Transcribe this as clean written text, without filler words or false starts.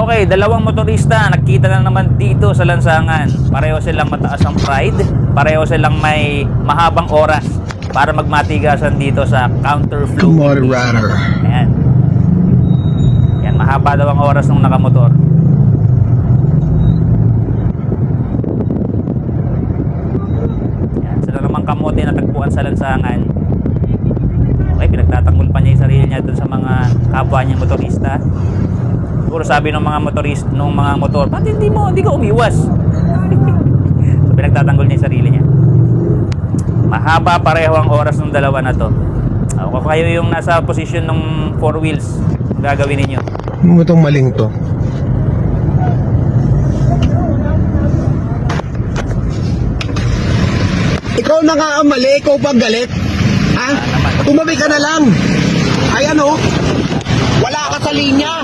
Okay, dalawang motorista nagkita na naman dito sa lansangan. Pareho silang mataas ang pride, pareho silang may mahabang oras para magmatigasan dito sa counterflow. Moderator. Ayan. Yan, mahaba daw ang oras ng nakamotor. Yan, sila namang kamote na tagpuan sa lansangan. Okay, pinagtatanggol pa niya yung sarili niya dun sa mga kapwa niya motorista. Siguro sabi ng mga motorist, ng mga motor, ba't hindi ka umiwas? So pinagtatanggol niya yung sarili niya. Mahaba pareho ang oras ng dalawa na to. Kung kayo yung nasa posisyon ng four wheels, ang gagawin ninyo? Ano itong maling to? Ikaw na nga ang mali, ikaw pang galit. Ha? Tumabi ka na lang. Ay ano? Wala ka sa linya.